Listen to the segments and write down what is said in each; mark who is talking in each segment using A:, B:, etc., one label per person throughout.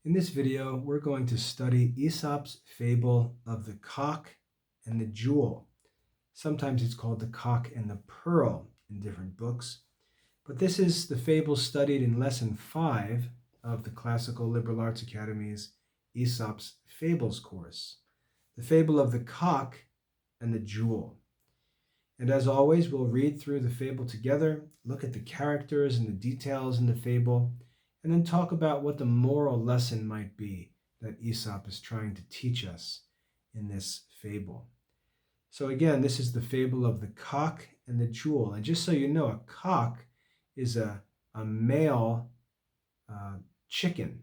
A: In this video, we're going to study Aesop's fable of the cock and the jewel. Sometimes it's called the cock and the pearl in different books. But this is the fable studied in Lesson 5 of the Classical Liberal Arts Academy's Aesop's Fables course. The fable of the cock and the jewel. And as always, we'll read through the fable together, look at the characters and the details in the fable, and then talk about what the moral lesson might be that Aesop is trying to teach us in this fable. So again, this is the fable of the cock and the jewel. And just so you know, a cock is a male chicken.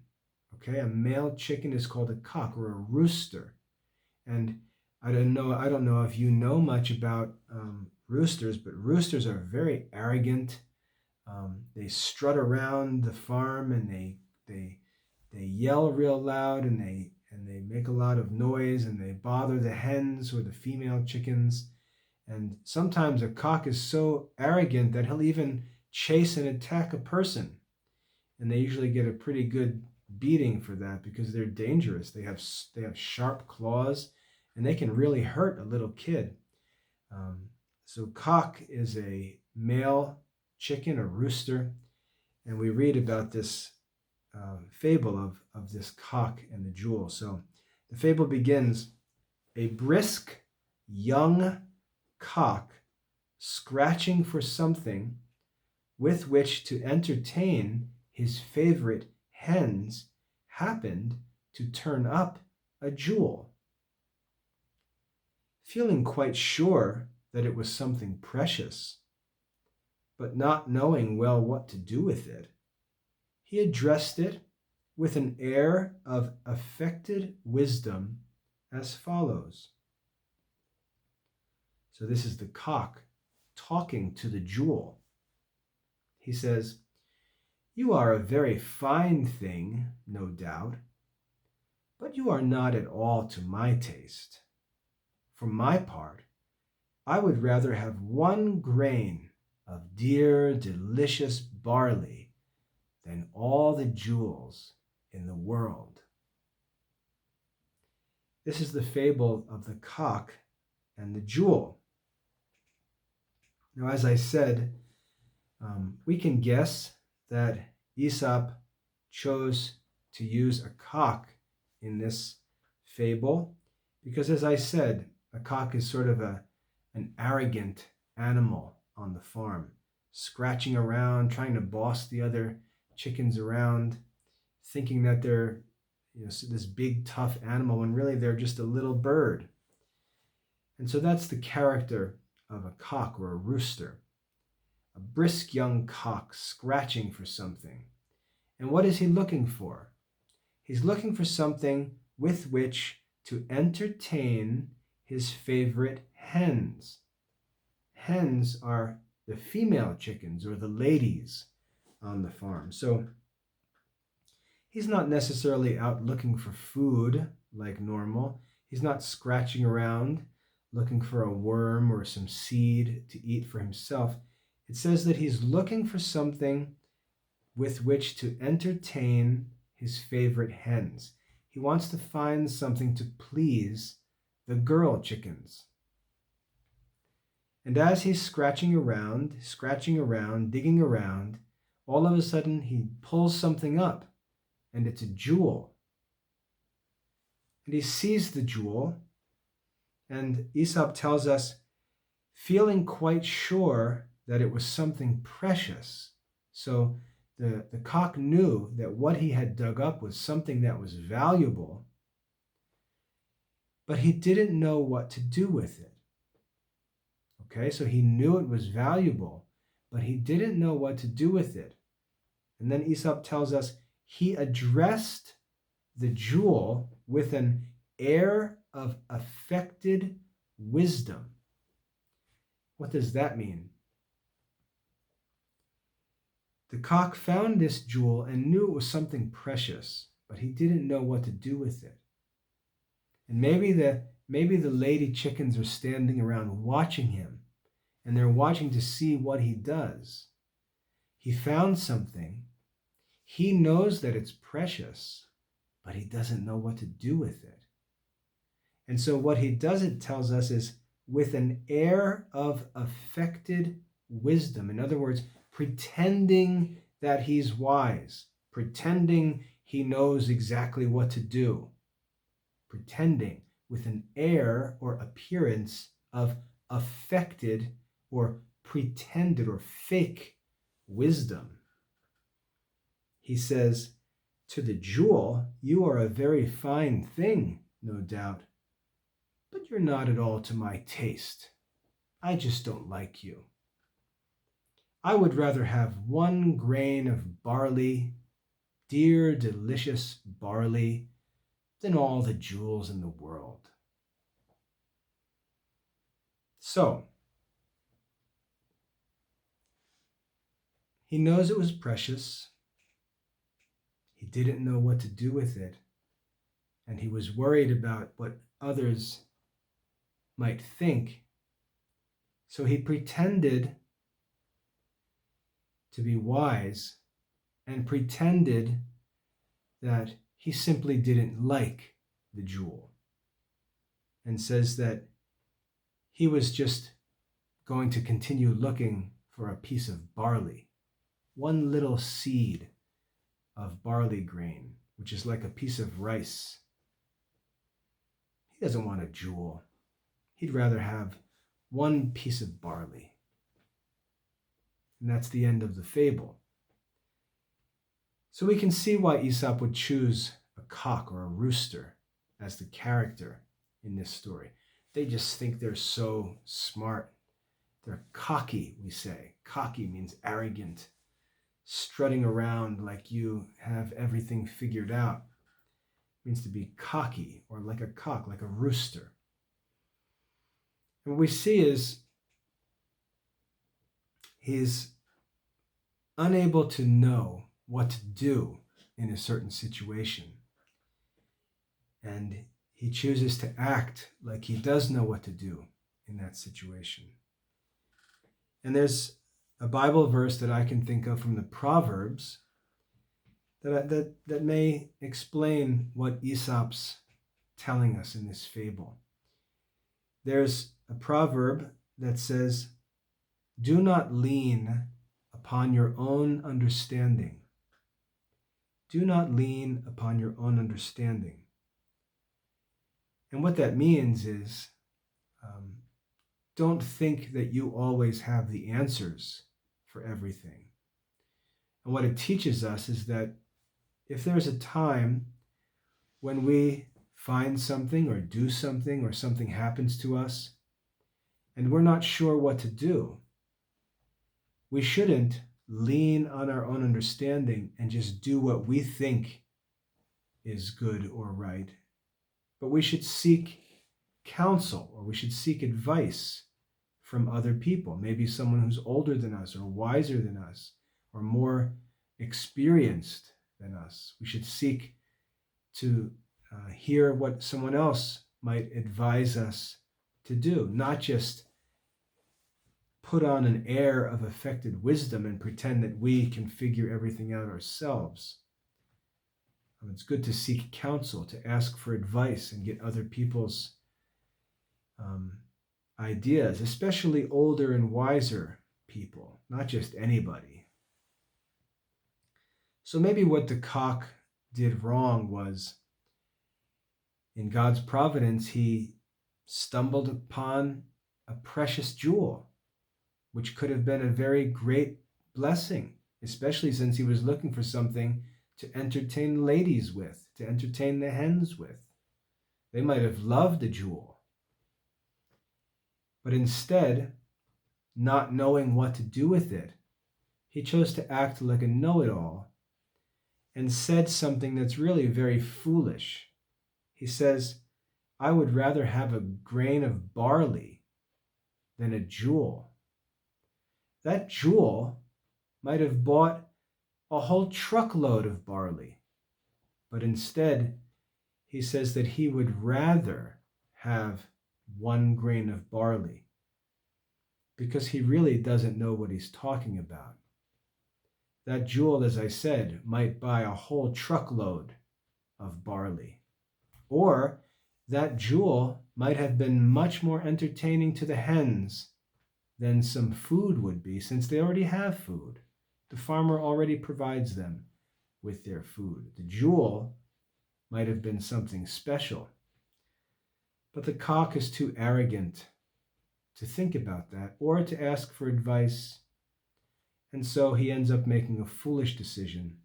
A: Okay, a male chicken is called a cock or a rooster. And I don't know if you know much about roosters, but roosters are very arrogant. They strut around the farm and they yell real loud and they make a lot of noise and they bother the hens or the female chickens. And sometimes a cock is so arrogant that he'll even chase and attack a person. And they usually get a pretty good beating for that because they're dangerous. They have sharp claws and they can really hurt a little kid. So cock is a male chicken, a rooster, and we read about this fable of this cock and the jewel. So the fable begins, a brisk young cock scratching for something with which to entertain his favorite hens happened to turn up a jewel. Feeling quite sure that it was something precious, but not knowing well what to do with it, he addressed it with an air of affected wisdom as follows. So this is the cock talking to the jewel. He says, "You are a very fine thing, no doubt, but you are not at all to my taste. For my part, I would rather have 1 grain of dear, delicious barley than all the jewels in the world." This is the fable of the cock and the jewel. Now, as I said, we can guess that Aesop chose to use a cock in this fable because, as I said, a cock is sort of an arrogant animal on the farm, scratching around, trying to boss the other chickens around, thinking that they're this big tough animal when really they're just a little bird. And so that's the character of a cock or a rooster, a brisk young cock scratching for something. And what is he looking for? He's looking for something with which to entertain his favorite hens. Hens are the female chickens or the ladies on the farm. So he's not necessarily out looking for food like normal. He's not scratching around looking for a worm or some seed to eat for himself. It says that he's looking for something with which to entertain his favorite hens. He wants to find something to please the girl chickens. And as he's scratching around, digging around, all of a sudden he pulls something up, and it's a jewel. And he sees the jewel, and Aesop tells us, feeling quite sure that it was something precious. So the cock knew that what he had dug up was something that was valuable, but he didn't know what to do with it. Okay, so he knew it was valuable, but he didn't know what to do with it. And then Aesop tells us he addressed the jewel with an air of affected wisdom. What does that mean? The cock found this jewel and knew it was something precious, but he didn't know what to do with it. And maybe the lady chickens are standing around watching him, and they're watching to see what he does. He found something. He knows that it's precious, but he doesn't know what to do with it. And so what he does, it tells us, is with an air of affected wisdom. In other words, pretending that he's wise, pretending he knows exactly what to do, pretending with an air or appearance of affected or pretended or fake wisdom. He says, to the jewel, you are a very fine thing, no doubt, but you're not at all to my taste. I just don't like you. I would rather have 1 grain of barley, dear, delicious barley, than all the jewels in the world. So, he knows it was precious. He didn't know what to do with it. And he was worried about what others might think. So he pretended to be wise and pretended that he simply didn't like the jewel, and says that he was just going to continue looking for a piece of barley, 1 little seed of barley grain, which is like a piece of rice. He doesn't want a jewel. He'd rather have 1 piece of barley. And that's the end of the fable. So we can see why Aesop would choose a cock or a rooster as the character in this story. They just think they're so smart. They're cocky, we say. Cocky means arrogant, strutting around like you have everything figured out. It means to be cocky, or like a cock, like a rooster. And what we see is he's unable to know what to do in a certain situation. And he chooses to act like he does know what to do in that situation. And there's a Bible verse that I can think of from the Proverbs that may explain what Aesop's telling us in this fable. There's a proverb that says, "Do not lean upon your own understanding. Do not lean upon your own understanding." And what that means is, don't think that you always have the answers for everything. And what it teaches us is that if there's a time when we find something or do something or something happens to us and we're not sure what to do, we shouldn't lean on our own understanding and just do what we think is good or right, but we should seek counsel, or we should seek advice from other people, maybe someone who's older than us or wiser than us or more experienced than us. We should seek to hear what someone else might advise us to do, not just put on an air of affected wisdom and pretend that we can figure everything out ourselves. It's good to seek counsel, to ask for advice and get other people's ideas, especially older and wiser people, not just anybody. So maybe what the cock did wrong was, in God's providence, he stumbled upon a precious jewel, which could have been a very great blessing, especially since he was looking for something to entertain ladies with, to entertain the hens with. They might have loved the jewel. But instead, not knowing what to do with it, he chose to act like a know-it-all and said something that's really very foolish. He says, "I would rather have a grain of barley than a jewel." That jewel might have bought a whole truckload of barley, but instead, he says that he would rather have 1 grain of barley, because he really doesn't know what he's talking about. That jewel, as I said, might buy a whole truckload of barley. barley. Or that jewel might have been much more entertaining to the hens than some food would be, since they already have food. The farmer already provides them with their food. The jewel might have been something special. But the cock is too arrogant to think about that or to ask for advice. And so he ends up making a foolish decision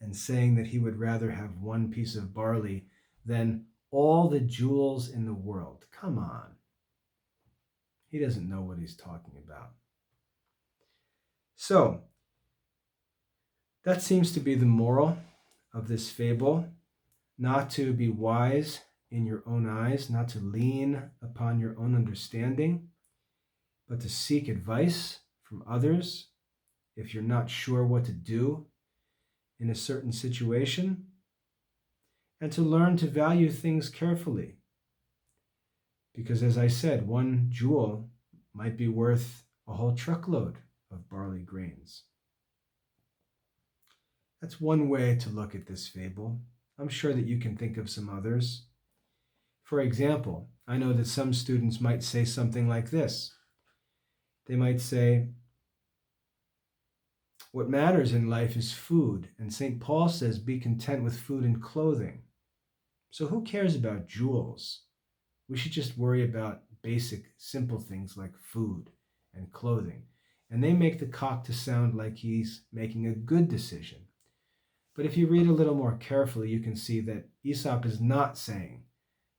A: and saying that he would rather have one piece of barley than all the jewels in the world. Come on. He doesn't know what he's talking about. So, that seems to be the moral of this fable, not to be wise in your own eyes, not to lean upon your own understanding, but to seek advice from others if you're not sure what to do in a certain situation, and to learn to value things carefully. Because as I said, one jewel might be worth a whole truckload of barley grains. That's one way to look at this fable. I'm sure that you can think of some others. For example, I know that some students might say something like this. They might say, what matters in life is food, and St. Paul says, be content with food and clothing. So who cares about jewels? We should just worry about basic, simple things like food and clothing. And they make the cock to sound like he's making a good decision. But if you read a little more carefully, you can see that Aesop is not saying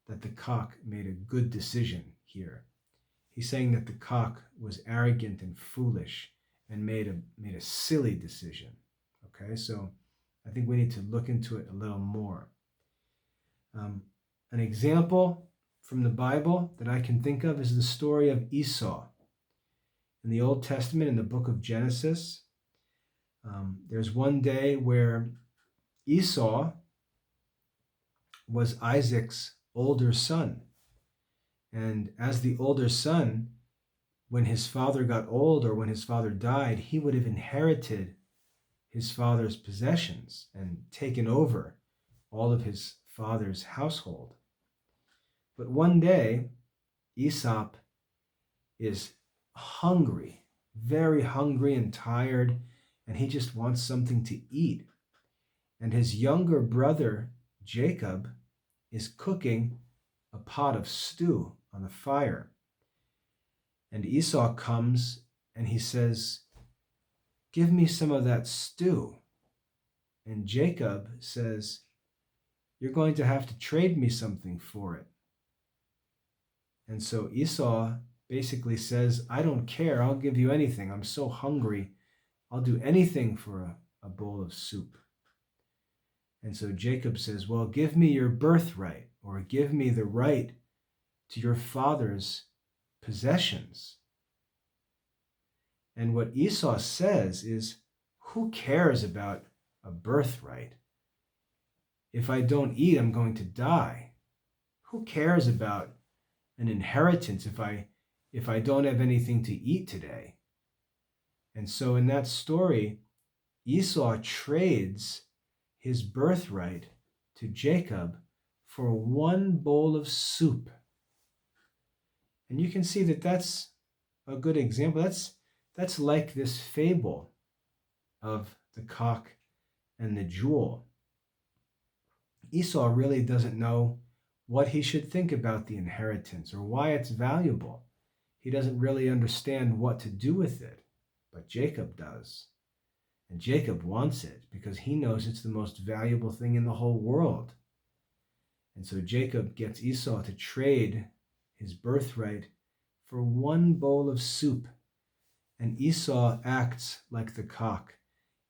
A: that the cock made a good decision here. He's saying that the cock was arrogant and foolish and made a silly decision. Okay, so I think we need to look into it a little more. An example from the Bible that I can think of is the story of Esau. In the Old Testament, in the book of Genesis, there's one day where Esau was Isaac's older son. And as the older son, when his father got old or when his father died, he would have inherited his father's possessions and taken over all of his father's household. But one day, Aesop is hungry, very hungry and tired, and he just wants something to eat. And his younger brother, Jacob, is cooking a pot of stew on the fire. And Esau comes and he says, give me some of that stew. And Jacob says, you're going to have to trade me something for it. And so Esau basically says, I don't care, I'll give you anything. I'm so hungry, I'll do anything for a bowl of soup. And so Jacob says, well, give me your birthright, or give me the right to your father's possessions. And what Esau says is, who cares about a birthright? If I don't eat, I'm going to die. Who cares about an inheritance if I don't have anything to eat today? And so in that story, Esau trades his birthright to Jacob for one bowl of soup. And you can see that that's a good example. That's like this fable of the cock and the jewel. Esau really doesn't know what he should think about the inheritance or why it's valuable. He doesn't really understand what to do with it, but Jacob does. And Jacob wants it because he knows it's the most valuable thing in the whole world. And so Jacob gets Esau to trade his birthright for one bowl of soup. And Esau acts like the cock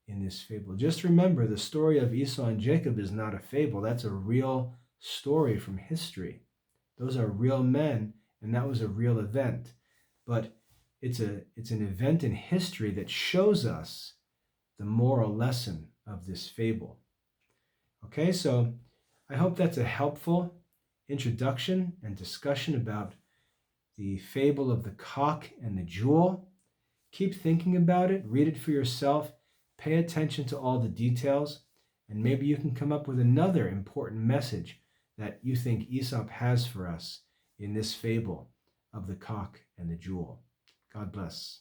A: in this fable. Just remember, the story of Esau and Jacob is not a fable. That's a real story from history. Those are real men, and that was a real event. But it's an event in history that shows us the moral lesson of this fable. Okay, so I hope that's a helpful introduction and discussion about the fable of the cock and the jewel. Keep thinking about it, read it for yourself, pay attention to all the details, And maybe you can come up with another important message that you think Aesop has for us in this fable of the cock and the jewel. God bless.